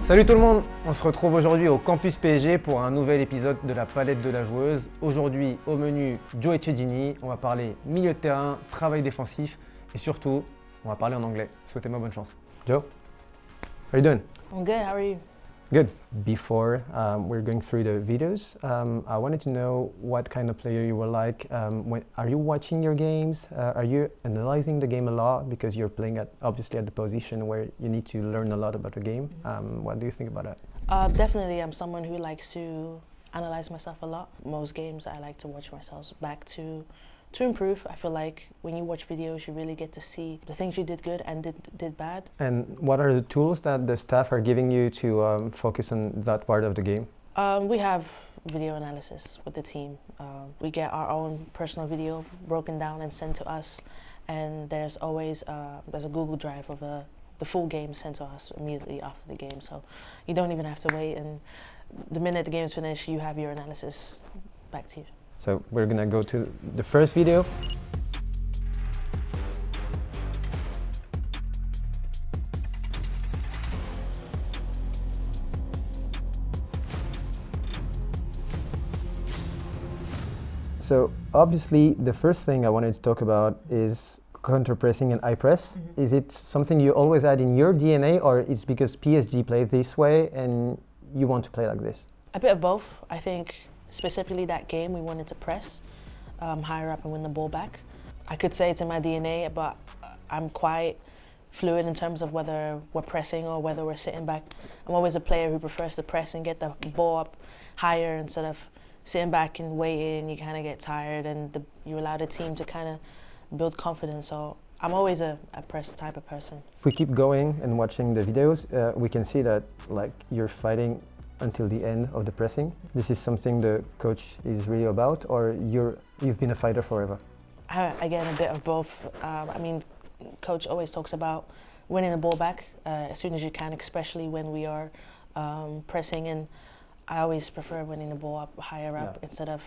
Salut tout le monde, on se retrouve aujourd'hui au campus PSG pour un nouvel épisode de la palette de la joueuse. Aujourd'hui au menu Joe Echegini, on va parler milieu de terrain, travail défensif et surtout on va parler en anglais. Souhaitez-moi bonne chance. Joe, how are you doing? I'm good, how are you? Good. Before we're going through the videos, I wanted to know what kind of player you were like. Are you watching your games? Are you analyzing the game a lot because you're playing obviously at the position where you need to learn a lot about the game? What do you think about that? Definitely, I'm someone who likes to analyze myself a lot. Most games I like to watch myself back to improve. I feel like when you watch videos, you really get to see the things you did good and did bad. And what are the tools that the staff are giving you to focus on that part of the game? We have video analysis with the team. We get our own personal video broken down and sent to us, and there's always there's a Google Drive of the full game sent to us immediately after the game, so you don't even have to wait, and the minute the game is finished, you have your analysis back to you. So we're gonna go to the first video. So obviously the first thing I wanted to talk about is counter pressing and high press. Mm-hmm. Is it something you always had in your DNA, or it's because PSG played this way and you want to play like this? A bit of both. I think specifically that game we wanted to press higher up and win the ball back. I could say it's in my DNA, but I'm quite fluid in terms of whether we're pressing or whether we're sitting back. I'm always a player who prefers to press and get the ball up higher instead of sitting back and waiting. You kind of get tired, and you allow the team to kind of build confidence. So I'm always a press type of person. If we keep going and watching the videos, we can see that like you're fighting until the end of the pressing. This is something the coach is really about, or you've been a fighter forever? Again, a bit of both. I mean, coach always talks about winning the ball back as soon as you can, especially when we are pressing, and I always prefer winning the ball up higher up instead of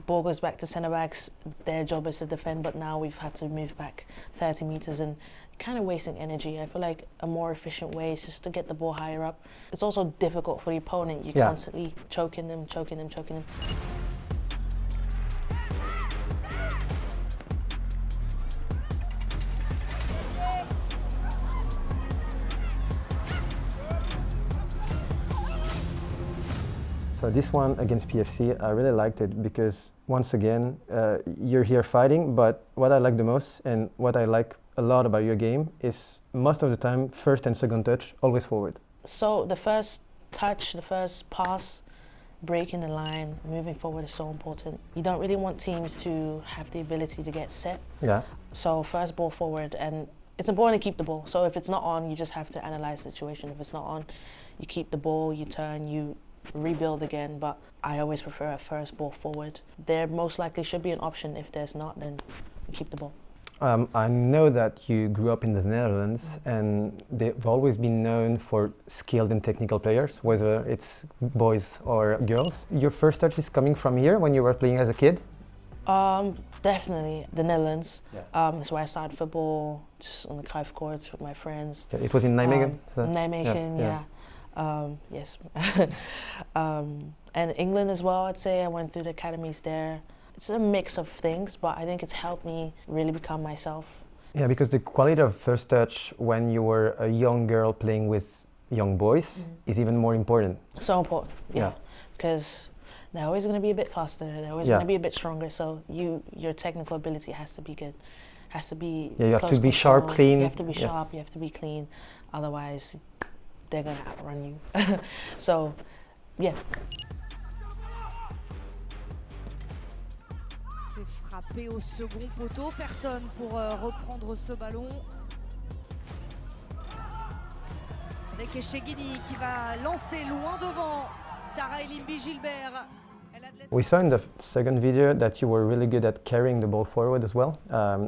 ball goes back to centre backs, their job is to defend, but now we've had to move back 30 metres and kind of wasting energy. I feel like a more efficient way is just to get the ball higher up. It's also difficult for the opponent. You're constantly choking them. So this one against PFC, I really liked it because once again, you're here fighting, but what I like the most and what I like a lot about your game is most of the time, first and second touch, always forward. So the first touch, the first pass, breaking the line, moving forward is so important. You don't really want teams to have the ability to get set. Yeah. So first ball forward, and it's important to keep the ball. So if it's not on, you just have to analyze the situation. If it's not on, you keep the ball, you turn, you rebuild again, but I always prefer a first ball forward. There most likely should be an option. If there's not, then you keep the ball. I know that you grew up in the Netherlands, and they've always been known for skilled and technical players, whether it's boys or girls. Your first touch is coming from here when you were playing as a kid? Definitely the Netherlands. That's where I started football, just on the Cruyff courts with my friends. Yeah, it was in Nijmegen? Nijmegen, yes. And England as well, I'd say. I went through the academies there. It's a mix of things, but I think it's helped me really become myself. Yeah, because the quality of first touch when you were a young girl playing with young boys is even more important. So important, because they're always going to be a bit faster, they're always going to be a bit stronger, so your technical ability has to be good. Has to be you have to be sharp, clean. You have to be sharp, you have to be clean, otherwise they're going to outrun you. So, yeah. C'est frappé au second poteau, personne pour reprendre ce ballon. Avec Echegini qui va lancer loin devant Tara Elimbi Gilbert. We saw in the second video that you were really good at carrying the ball forward as well.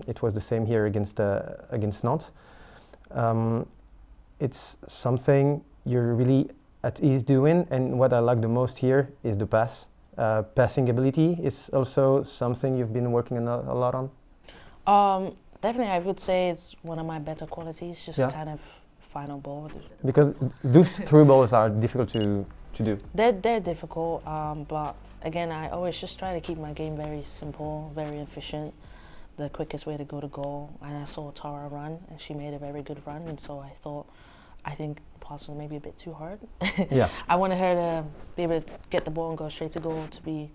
It was the same here against Nantes. It's something you're really at ease doing, and what I like the most here is the pass. Passing ability is also something you've been working a lot on? Definitely, I would say it's one of my better qualities, just kind of final ball. Because those through balls are difficult to do. They're difficult, but again, I always just try to keep my game very simple, very efficient. The quickest way to go to goal. And I saw Tara run, and she made a very good run, and so I think the pass was maybe a bit too hard. Yeah. I wanted her to be able to get the ball and go straight to goal, to be,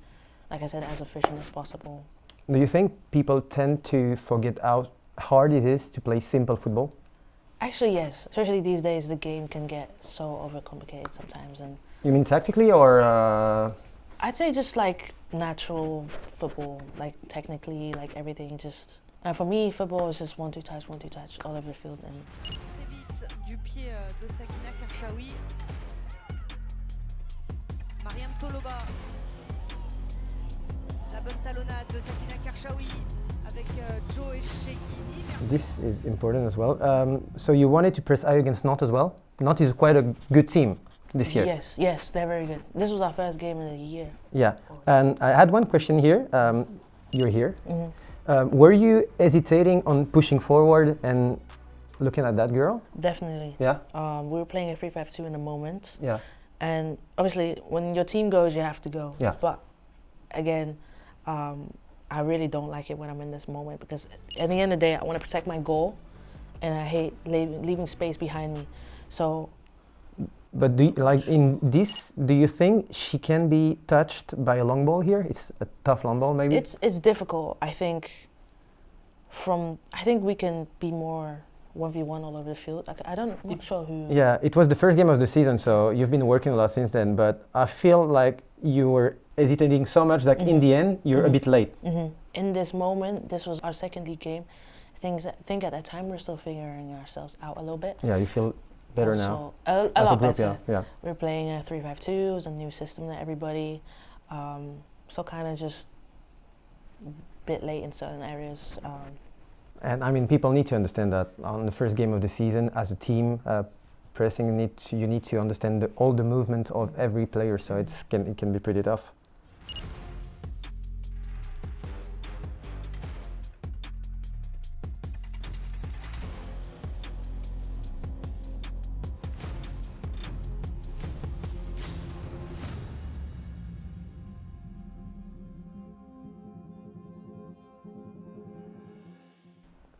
like I said, as efficient as possible. Do you think people tend to forget how hard it is to play simple football? Actually, yes. Especially these days, the game can get so overcomplicated sometimes. And You mean tactically or? I'd say just like natural football, like technically, like everything. Just for me, football is just 1-2 touch, 1-2 touch all over the field. And Très vite du pied de Sakina Karchaoui. Mariam Toloba. La bonne talonnade de Sakina Karchaoui avec Joe Echegini. This is important as well. So you wanted to press high against Nantes as well? Nantes is quite a good team this year. Yes, they're very good. This was our first game in the year. Yeah, and I had one question here. You're here. Mm-hmm. Were you hesitating on pushing forward and looking at that girl? Definitely. Yeah. We were playing a 3-5-2 in the moment. Yeah. And obviously, when your team goes, you have to go. Yeah. But again, I really don't like it when I'm in this moment, because at the end of the day, I want to protect my goal, and I hate leaving space behind me. So. But do you think she can be touched by a long ball here? It's a tough long ball, maybe. It's difficult. I think we can be more 1v1 all over the field. I'm not sure who. Yeah, it was the first game of the season, so you've been working a lot since then. But I feel like you were hesitating so much that in the end you're a bit late. In this moment, this was our second league game. I think at that time we're still figuring ourselves out a little bit. Yeah, you feel better now. A As lot group, better. Yeah. We're playing a 3-5-2. It was a new system that everybody. So kind of just a bit late in certain areas. And I mean, people need to understand that on the first game of the season, as a team, pressing you need to understand all the movement of every player. So it can be pretty tough.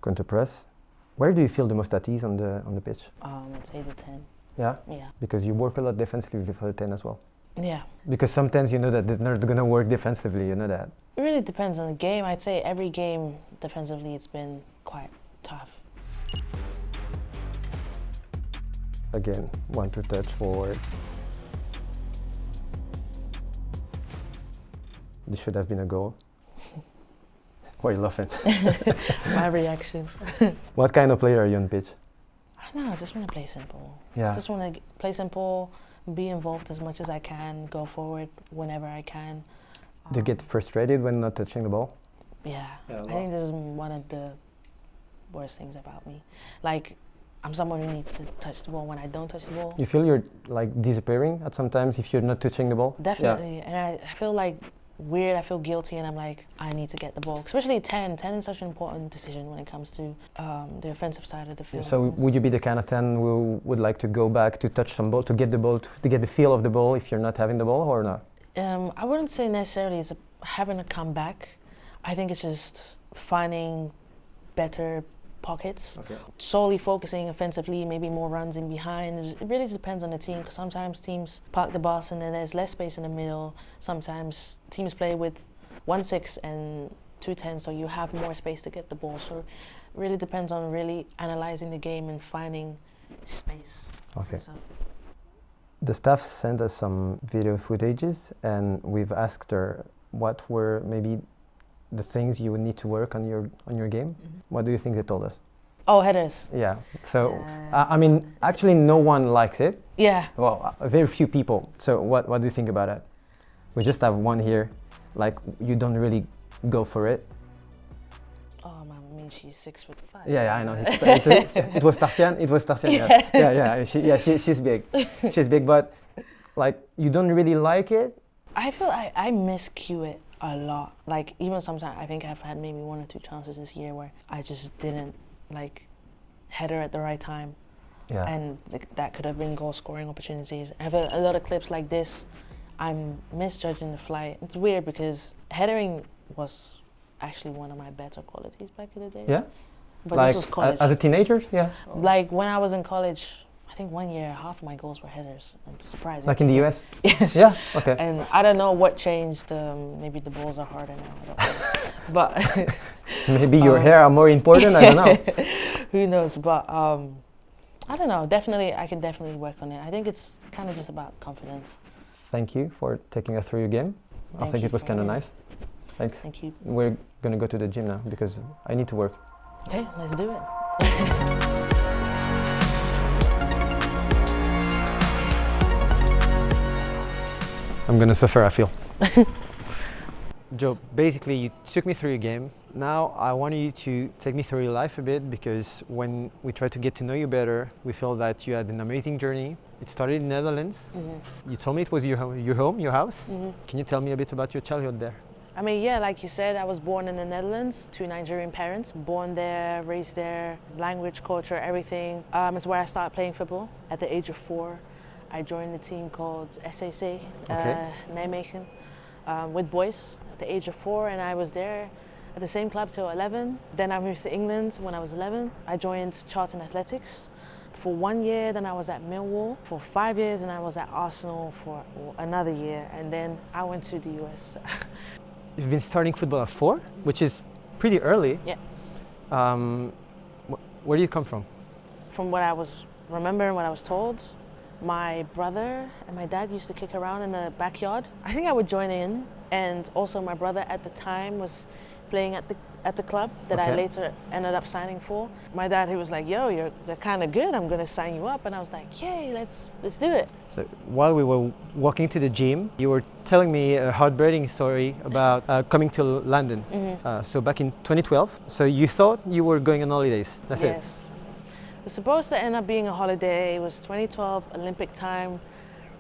Going to press. Where do you feel the most at ease on the pitch? I'd say the 10. Yeah? Yeah. Because you work a lot defensively for the 10 as well. Yeah. Because sometimes you know that they're not going to work defensively, you know that. It really depends on the game. I'd say every game defensively it's been quite tough. Again, 1-2 touch forward. This should have been a goal. Why are you laughing? My reaction. What kind of player are you on pitch? I don't know, I just want to play simple. Yeah. Just want to play simple, be involved as much as I can, go forward whenever I can. Do you get frustrated when not touching the ball? Yeah, Yeah, I think this is one of the worst things about me. Like, I'm someone who needs to touch the ball when I don't touch the ball. You feel you're like disappearing at sometimes if you're not touching the ball? Definitely, and I feel like weird, I feel guilty, and I'm like, I need to get the ball. Especially 10 is such an important decision when it comes to the offensive side of the field. So would you be the kind of 10 who would like to go back to touch some ball, to get the ball, to get the feel of the ball if you're not having the ball, or not? I wouldn't say necessarily it's having to come back. I think it's just finding better pockets, solely focusing offensively, maybe more runs in behind. It really depends on the team, because sometimes teams park the bus and then there's less space in the middle. Sometimes teams play with 1-6 and 2-10, so you have more space to get the ball. So it really depends on really analyzing the game and finding space. Okay. The staff sent us some video footages, and we've asked her what were maybe the things you would need to work on your game. What do you think they told us? Oh, headers. Yeah. So I mean, actually, no one likes it. Yeah. Well, very few people. So what do you think about it? We just have one here. Like, you don't really go for it. Oh, I mean, she's 6'5". Yeah, I know. It was Tarsian. It was Tarsian. Yeah. She's big. She's big, but like, you don't really like it. I feel I miscue it a lot. Like, even sometimes I think I've had maybe 1 or 2 chances this year where I just didn't like header at the right time. Yeah. And that could have been goal scoring opportunities. I have a lot of clips like this. I'm misjudging the flight. It's weird because headering was actually one of my better qualities back in the day. Yeah? But like this was college. As a teenager? Yeah. Like when I was in college, I think 1 year, half of my goals were headers. It's surprising. Like in the US? Yes. Yeah? Okay. And I don't know what changed. Maybe the balls are harder now. I don't know. But maybe your hair are more important, I don't know. Who knows? But I don't know. Definitely, I can definitely work on it. I think it's kind of just about confidence. Thank you for taking us through your game. I think it was kind of nice. Thanks. Thank you. We're going to go to the gym now because I need to work. Okay, let's do it. I'm going to suffer, I feel. Joe, basically you took me through your game. Now I want you to take me through your life a bit, because when we try to get to know you better, we feel that you had an amazing journey. It started in the Netherlands. Mm-hmm. You told me it was your home, your house. Mm-hmm. Can you tell me a bit about your childhood there? I mean, yeah, like you said, I was born in the Netherlands to Nigerian parents. Born there, raised there, language, culture, everything. It's where I started playing football. At the age of 4, I joined a team called SAC, Nijmegen, with boys at the age of 4, and I was there at the same club till 11. Then I moved to England when I was 11. I joined Charlton Athletics for 1 year, then I was at Millwall for 5 years, and I was at Arsenal for another year, and then I went to the US. You've been starting football at 4, which is pretty early. Yeah. Where did you come from? From what I remember and what I was told, my brother and my dad used to kick around in the backyard. I think I would join in, and also my brother at the time was playing at the club that I later ended up signing for. My dad, he was like, "Yo, you're kind of good. I'm gonna sign you up," and I was like, "Yay, let's do it." So while we were walking to the gym, you were telling me a heartbreaking story about coming to London. Mm-hmm. So back in 2012. So you thought you were going on holidays. That's it. Yes. It was supposed to end up being a holiday. It was 2012 Olympic time.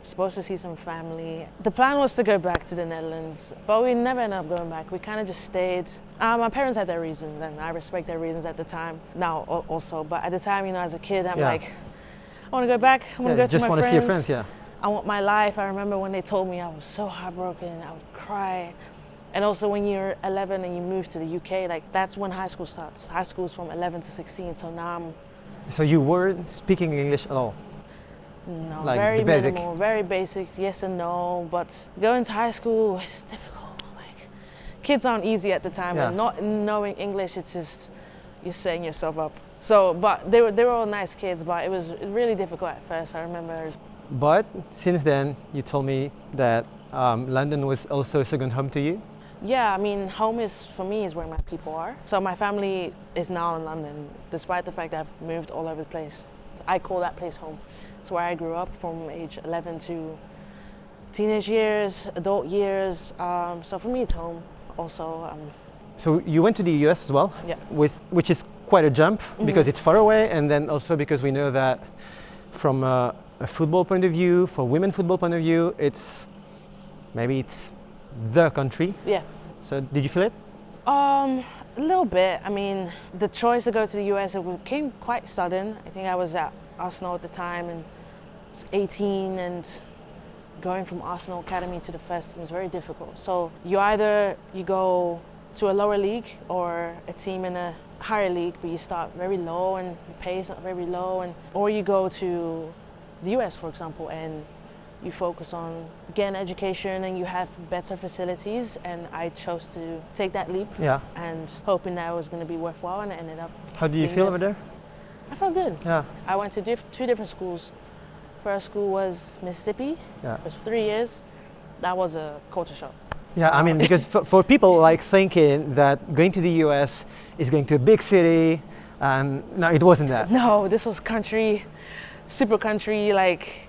Supposed to see some family. The plan was to go back to the Netherlands, but we never ended up going back. We kind of just stayed. My parents had their reasons, and I respect their reasons at the time. Now also, but at the time, you know, as a kid, I'm like, I want to go back. I want to go to my friends. Just want to see your friends, yeah. I want my life. I remember when they told me, I was so heartbroken. I would cry. And also when you're 11 and you move to the UK, like that's when high school starts. High school is from 11 to 16, so now I'm... So you weren't speaking English at all? No, like very basic. minimal, very basic, yes and no, but going to high school is difficult. Like, kids aren't easy at the time, and not knowing English, it's just, you're setting yourself up. So, but they were all nice kids, but it was really difficult at first, I remember. But since then, you told me that London was also a second home to you? Yeah, I mean, home for me is where my people are. So my family is now in London, despite the fact that I've moved all over the place. I call that place home. It's where I grew up from age 11 to teenage years, adult years. So for me, it's home also. So you went to the US as well? Yeah. Which is quite a jump, because it's far away, and then also because we know that from a football point of view, for women football point of view, it's the country. Yeah. So did you feel it? A little bit. I mean, the choice to go to the US, came quite sudden. I think I was at Arsenal at the time, and I was 18, and going from Arsenal Academy to the first team was very difficult. So you go to a lower league or a team in a higher league, but you start very low and the pay is not very low, or you go to the US, for example, and you focus on getting education and you have better facilities, and I chose to take that leap and hoping that it was going to be worthwhile, and it ended up. How do you feel over there? I felt good. Yeah. I went to 2 different schools. First school was Mississippi. Yeah. It was for 3 years. That was a culture shock. Yeah, I mean, because for people like thinking that going to the US is going to a big city, and no, it wasn't that. No, this was country, super country. Like,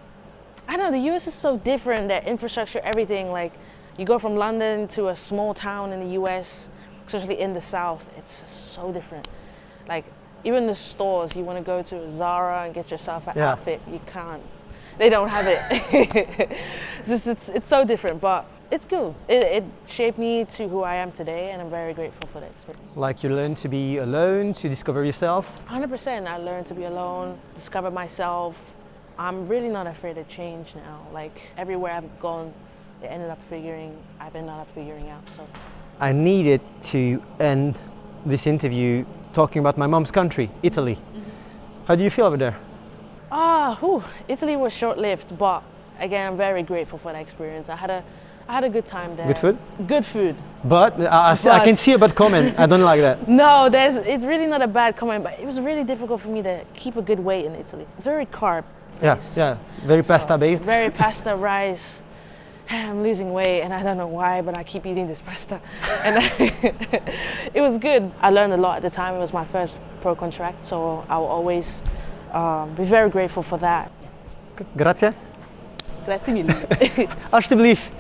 I don't know, the US is so different, their infrastructure, everything. Like, you go from London to a small town in the US, especially in the South, it's so different. Like, even the stores, you want to go to Zara and get yourself an outfit, you can't. They don't have it. It's so different, but It's cool. It shaped me to who I am today, and I'm very grateful for the experience. Like you learn to be alone, to discover yourself? 100%. I learned to be alone, discover myself. I'm really not afraid of change now. Like everywhere I've gone, I've ended up figuring out. So I needed to end this interview talking about my mom's country, Italy. How do you feel over there? Italy was short-lived, but again, I'm very grateful for that experience. I had a good time there. Good food? Good food. But I can see a bad comment. I don't like that. No, it's really not a bad comment, but it was really difficult for me to keep a good weight in Italy. It's very carb. Yeah, very pasta based. Very pasta, rice. I'm losing weight and I don't know why, but I keep eating this pasta. And it was good. I learned a lot at the time. It was my first pro contract, so I will always be very grateful for that. Grazie. Grazie mille. Alsjeblieft.